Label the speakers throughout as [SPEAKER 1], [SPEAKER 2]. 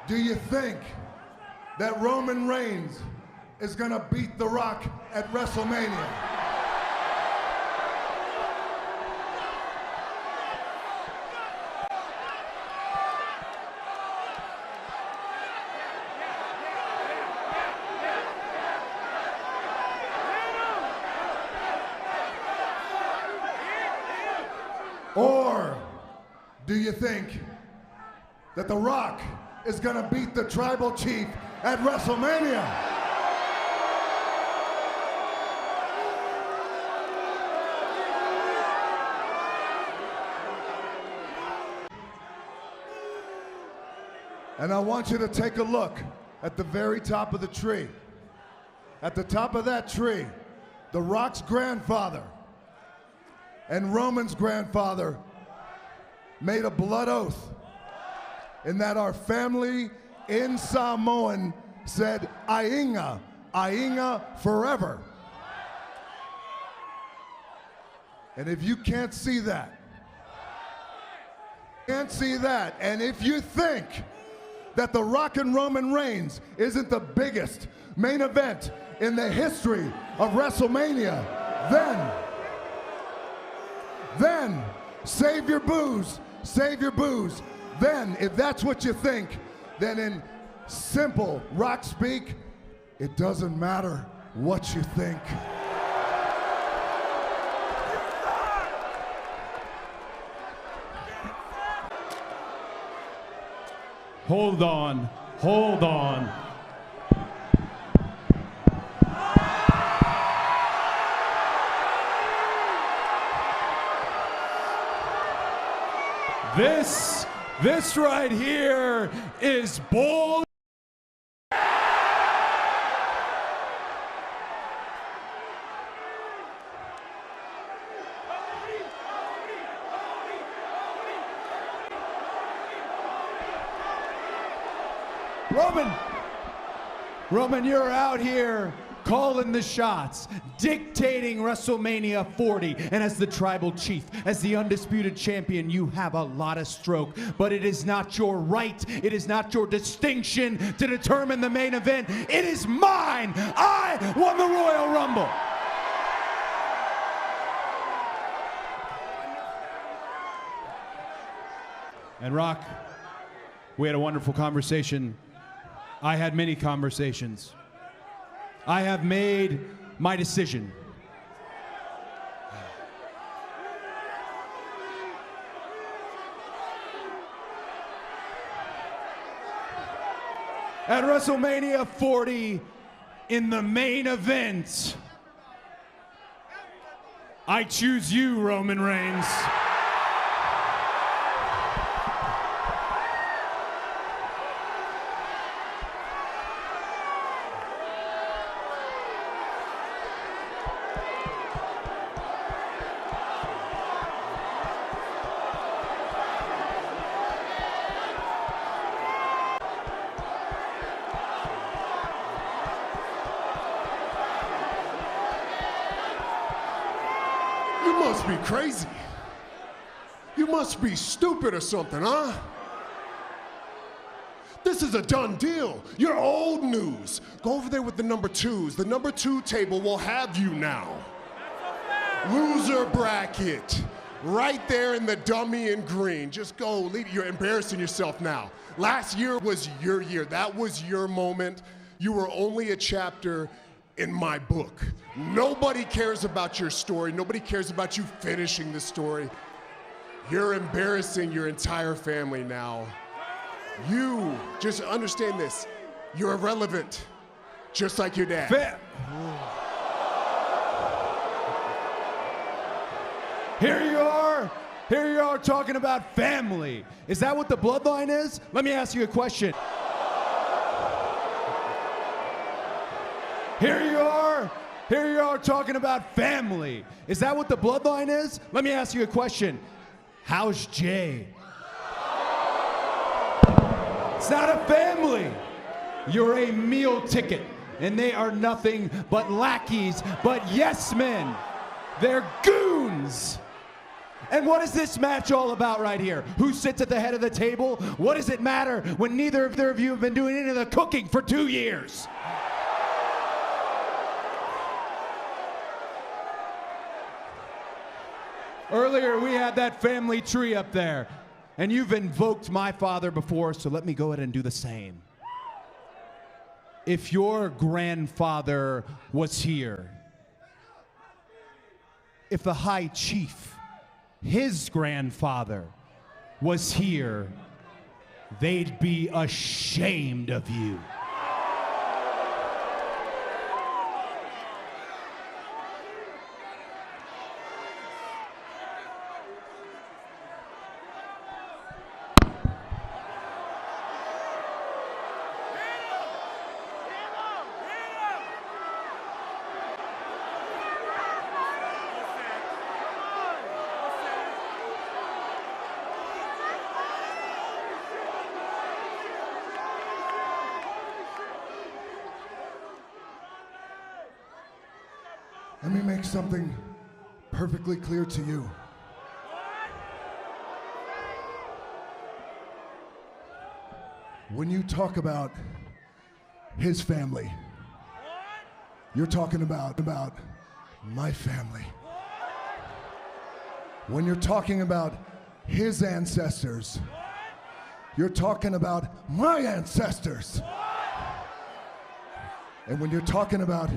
[SPEAKER 1] Do you think that Roman Reigns is gonna beat The Rock at WrestleMania? Or do you think that The Rock is gonna beat the Tribal Chief at WrestleMania? And I want you to take a look at the very top of the tree. At the top of that tree, The Rock's grandfather and Roman's grandfather made a blood oath in that our family in Samoan said, Ainga, Ainga forever. And if you can't see that, and if you think that The Rock and Roman Reigns isn't the biggest main event in the history of WrestleMania, then save your booze, save your booze. Then, if that's what you think, then in simple Rock speak, it doesn't matter what you think.
[SPEAKER 2] Hold on, hold on. This right here is bull. Roman, you're out here calling the shots, dictating WrestleMania 40, and as the Tribal Chief, as the undisputed champion, you have a lot of stroke, but it is not your right, it is not your distinction to determine the main event. It is mine. I won the Royal Rumble. And Rock, we had a wonderful conversation. I had many conversations. I have made my decision. At WrestleMania 40, in the main event, I choose you, Roman Reigns.
[SPEAKER 3] You must be crazy. You must be stupid or something, huh? This is a done deal. You're old news. Go over there with the number twos. The number two table will have you now. Loser bracket. Right there in the dummy in green. Just go, leave. You're embarrassing yourself now. Last year was your year. That was your moment. You were only a chapter in my book. Nobody cares about your story. Nobody cares about you finishing the story. You're embarrassing your entire family now. You, just understand this, you're irrelevant, just like your dad.
[SPEAKER 2] Here you are talking about family. Is that what the bloodline is? Let me ask you a question. Here you are talking about family. Is that what the bloodline is? Let me ask you a question. How's Jay? It's not a family. You're a meal ticket, and they are nothing but lackeys, but yes men. They're goons. And what is this match all about right here? Who sits at the head of the table? What does it matter when neither of you have been doing any of the cooking for 2 years? Earlier, we had that family tree up there, and you've invoked my father before, so let me go ahead and do the same. If your grandfather was here, if the High Chief, his grandfather, was here, they'd be ashamed of you.
[SPEAKER 1] Let me make something perfectly clear to you. When you talk about his family, you're talking about my family. When you're talking about his ancestors, you're talking about my ancestors. And when you're talking about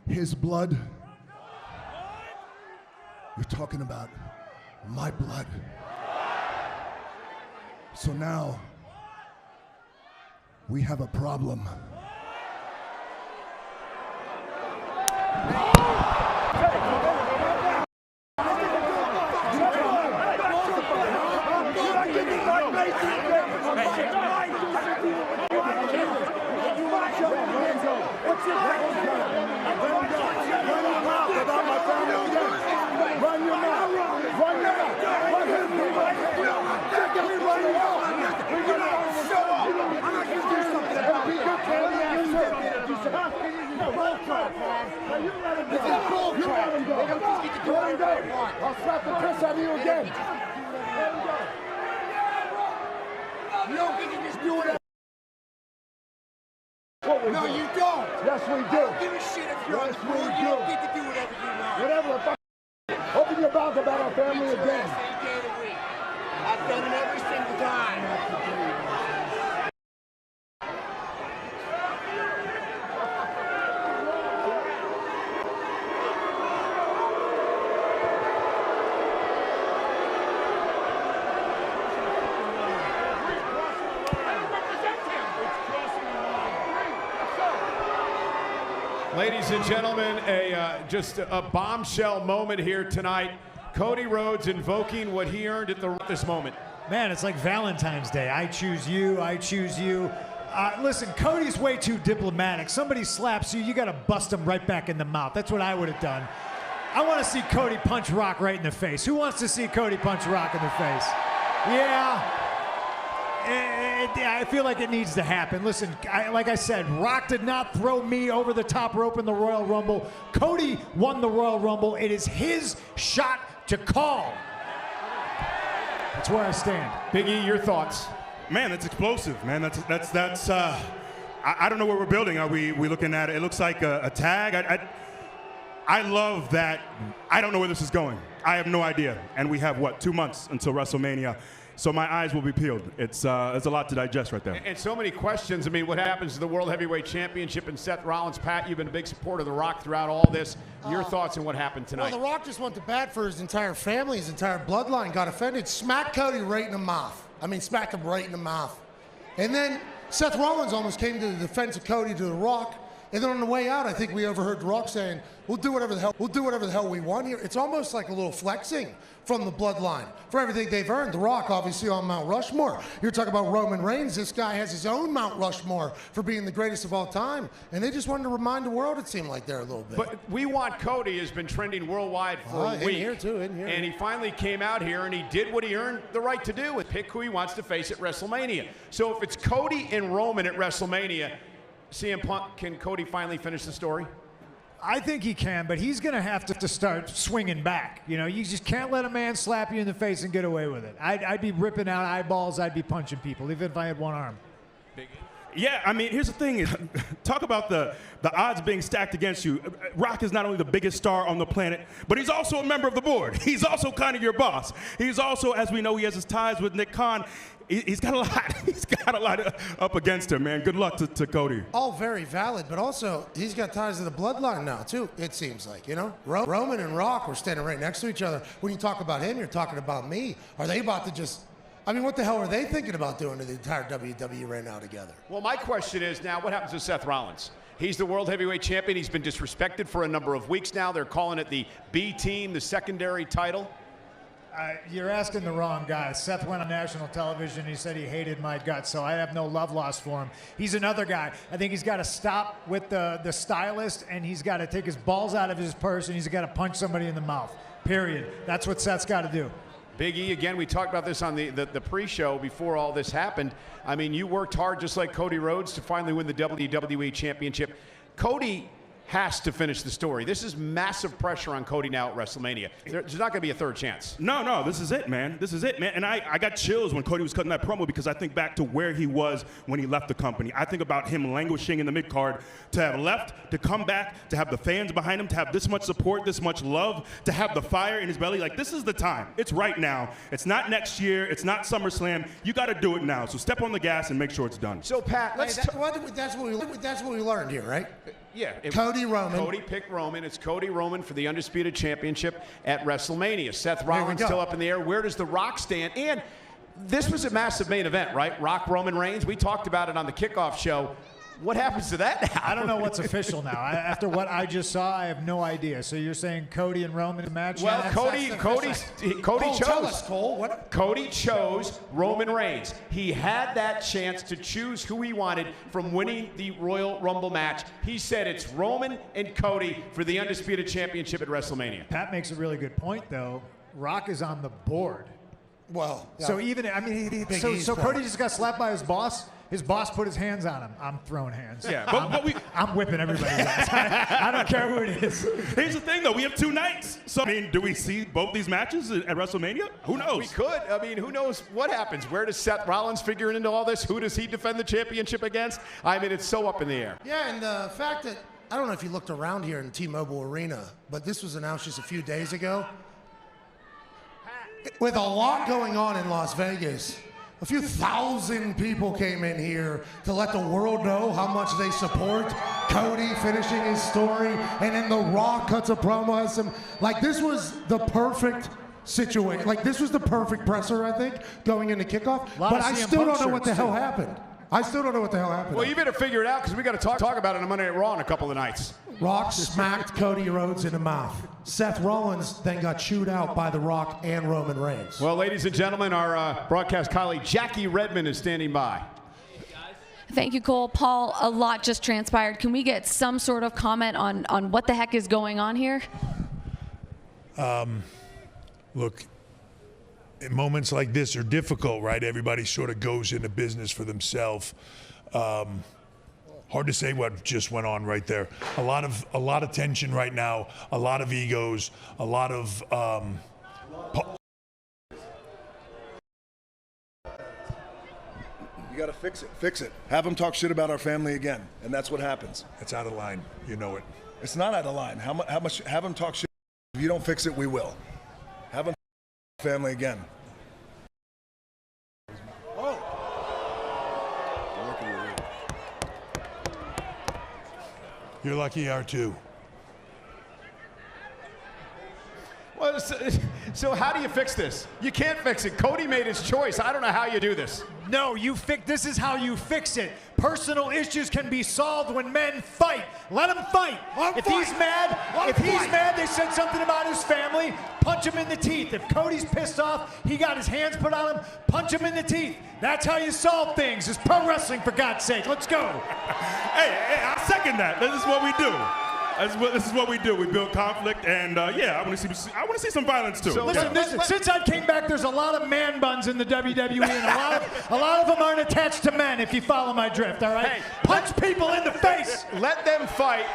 [SPEAKER 1] his blood, you're talking about my blood. So now, we have a problem. I'll slap the piss out of you again.
[SPEAKER 4] You don't think you just do it?
[SPEAKER 1] No,
[SPEAKER 4] you don't.
[SPEAKER 1] Yes, we do.
[SPEAKER 4] I don't give a shit if you're on the board. You don't get to do whatever you want.
[SPEAKER 1] Whatever. Open your mouth about our family
[SPEAKER 4] It's
[SPEAKER 1] again.
[SPEAKER 4] any day of the week. I've done it every single time.
[SPEAKER 5] Ladies and gentlemen, just a bombshell moment here tonight. Cody Rhodes invoking what he earned at this moment.
[SPEAKER 6] Man, it's like Valentine's Day. I choose you, I choose you. Listen, Cody's way too diplomatic. Somebody slaps you, you gotta bust him right back in the mouth. That's what I would have done. I want to see Cody punch Rock right in the face. Who wants to see Cody punch Rock in the face? Yeah. I feel like it needs to happen. Listen, like I said, Rock did not throw me over the top rope in the Royal Rumble. Cody won the Royal Rumble. It is his shot to call. That's where I stand.
[SPEAKER 5] Big E, your thoughts?
[SPEAKER 7] Man, that's explosive, man. That's I don't know what we're building. Are we looking at it? It looks like a tag. I love that. I don't know where this is going. I have no idea. And we have, what, 2 months until WrestleMania. So my eyes will be peeled. It's a lot to digest right there.
[SPEAKER 5] And so many questions. I mean, what happens to the World Heavyweight Championship and Seth Rollins? Pat, you've been a big supporter of The Rock throughout all this. Your thoughts on what happened tonight?
[SPEAKER 8] Well, The Rock just went to bat for his entire family, his entire bloodline, got offended, smacked Cody right in the mouth. I mean, smacked him right in the mouth. And then Seth Rollins almost came to the defense of Cody to The Rock. And then on the way out, I think we overheard The Rock saying, we'll do whatever the hell we want here. It's almost like a little flexing from the bloodline for everything they've earned. The Rock, obviously, on Mount Rushmore. You're talking about Roman Reigns. This guy has his own Mount Rushmore for being the greatest of all time. And they just wanted to remind the world, it seemed like, there a little bit.
[SPEAKER 5] But We Want Cody has been trending worldwide for a week.
[SPEAKER 8] In here, too, in here.
[SPEAKER 5] And he finally came out here and he did what he earned the right to do, with pick who he wants to face at WrestleMania. So if it's Cody and Roman at WrestleMania, CM Punk, can Cody finally finish the story?
[SPEAKER 6] I think he can, but he's going to have to start swinging back. You know, you just can't let a man slap you in the face and get away with it. I'd be ripping out eyeballs. I'd be punching people, even if I had one arm.
[SPEAKER 7] Yeah, I mean, here's the thing. Talk about the odds being stacked against you. Rock is not only the biggest star on the planet, but he's also a member of the board. He's also kind of your boss. He's also, as we know, he has his ties with Nick Khan. He's got a lot. He's got a lot up against him, man. Good luck to Cody.
[SPEAKER 8] All very valid, but also he's got ties to the bloodline now too. It seems like, you know, Roman and Rock were standing right next to each other. When you talk about him, you're talking about me. Are they about to just? I mean, what the hell are they thinking about doing to the entire WWE right now together?
[SPEAKER 5] Well, my question is now, what happens to Seth Rollins? He's the World Heavyweight Champion. He's been disrespected for a number of weeks now. They're calling it the B team, the secondary title.
[SPEAKER 6] You're asking the wrong guy. Seth went on national television. He said he hated my guts, so I have no love lost for him. He's another guy. I think he's got to stop with the stylist, and he's got to take his balls out of his purse, and he's got to punch somebody in the mouth, period. That's what Seth's got to do.
[SPEAKER 5] Big E, again, we talked about this on the pre-show before all this happened. I mean, you worked hard just like Cody Rhodes to finally win the WWE Championship. Cody has to finish the story. This is massive pressure on Cody now at WrestleMania. There's not going to be a third chance.
[SPEAKER 7] No, this is it, man. This is it, man. And I got chills when Cody was cutting that promo because I think back to where he was when he left the company. I think about him languishing in the mid-card, to have left, to come back, to have the fans behind him, to have this much support, this much love, to have the fire in his belly. Like, this is the time. It's right now. It's not next year. It's not SummerSlam. You got to do it now. So step on the gas and make sure it's done.
[SPEAKER 5] So, Pat,
[SPEAKER 8] that's what we learned here, right?
[SPEAKER 5] Yeah.
[SPEAKER 8] Cody Roman.
[SPEAKER 5] Cody picked Roman. It's Cody Roman for the Undisputed Championship at WrestleMania. Seth Rollins still up in the air. Where does The Rock stand? And this was a massive main event, right? Rock, Roman Reigns. We talked about it on the Kickoff show. What happens to that now?
[SPEAKER 6] I don't know what's official now. After what I just saw, I have no idea. So you're saying Cody and Roman in a match?
[SPEAKER 5] Well, Cody
[SPEAKER 8] Cole,
[SPEAKER 5] chose.
[SPEAKER 8] Tell us, Cole. What?
[SPEAKER 5] Cody chose Roman Reigns. He had that chance to choose who he wanted from winning the Royal Rumble match. He said it's Roman and Cody for the Undisputed Championship at WrestleMania.
[SPEAKER 6] Pat makes a really good point, though. Rock is on the board.
[SPEAKER 8] Well, yeah.
[SPEAKER 6] So even, I mean, so Cody just got slapped by his boss. His boss put his hands on him. I'm throwing hands.
[SPEAKER 7] Yeah, but
[SPEAKER 6] I'm whipping everybody's ass. I don't care who it is.
[SPEAKER 7] Here's the thing, though. We have 2 nights. So, I mean, do we see both these matches at WrestleMania? Who knows?
[SPEAKER 5] We could. I mean, who knows what happens? Where does Seth Rollins figure into all this? Who does he defend the championship against? I mean, it's so up in the air.
[SPEAKER 8] Yeah, and the fact that, I don't know if you looked around here in T-Mobile Arena, but this was announced just a few days ago. With a lot going on in Las Vegas, a few thousand people came in here to let the world know how much they support Cody finishing his story, and then The Rock cuts a promo as some, like, this was the perfect situation. Like, this was the perfect presser, I think, going into Kickoff. But I still don't know what the hell happened. I still don't know what the hell happened.
[SPEAKER 5] Well, you better figure it out because we got to talk about it on Monday Night Raw in a couple of nights.
[SPEAKER 8] Rock smacked Cody Rhodes in the mouth. Seth Rollins then got chewed out by The Rock and Roman Reigns.
[SPEAKER 5] Well, ladies and gentlemen, our broadcast colleague Jackie Redmond is standing by.
[SPEAKER 9] Thank you, Cole. Paul, a lot just transpired. Can we get some sort of comment on what the heck is going on here?
[SPEAKER 10] Look, moments like this are difficult, right? Everybody sort of goes into business for themselves. Hard to say what just went on right there. A lot of tension right now. A lot of egos. A lot of.
[SPEAKER 1] You got to fix it. Fix it. Have them talk shit about our family again, and that's what happens.
[SPEAKER 10] It's out of line. You know it.
[SPEAKER 1] It's not out of line. How much? Have them talk shit. If you don't fix it, we will. Have them family again.
[SPEAKER 10] You're lucky, R2.
[SPEAKER 5] Well, so how do you fix this? You can't fix it. Cody made his choice. I don't know how you do this.
[SPEAKER 6] No, this is how you fix it. Personal issues can be solved when men fight. Let him fight. If he's mad, they said something about his family, punch him in the teeth. If Cody's pissed off, he got his hands put on him, punch him in the teeth. That's how you solve things. It's pro wrestling, for God's sake. Let's go.
[SPEAKER 7] Hey, I second that. This is what we do. This is what we do. We build conflict, and yeah, I want to see some violence too.
[SPEAKER 6] So listen, since I came back, there's a lot of man buns in the WWE, and a lot of them aren't attached to men. If you follow my drift, all right?
[SPEAKER 5] Hey,
[SPEAKER 6] punch people in the face.
[SPEAKER 5] Let them fight.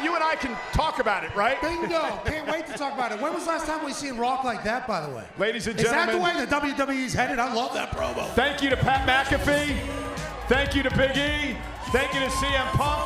[SPEAKER 5] you and I can talk about it, right?
[SPEAKER 8] Bingo. Can't wait to talk about it. When was the last time we seen Rock like that, by the way?
[SPEAKER 5] Ladies and
[SPEAKER 8] Is that
[SPEAKER 5] gentlemen.
[SPEAKER 8] the way the WWE's headed? I love that promo.
[SPEAKER 5] Thank you to Pat McAfee. Thank you to Big E. Thank you to CM Punk.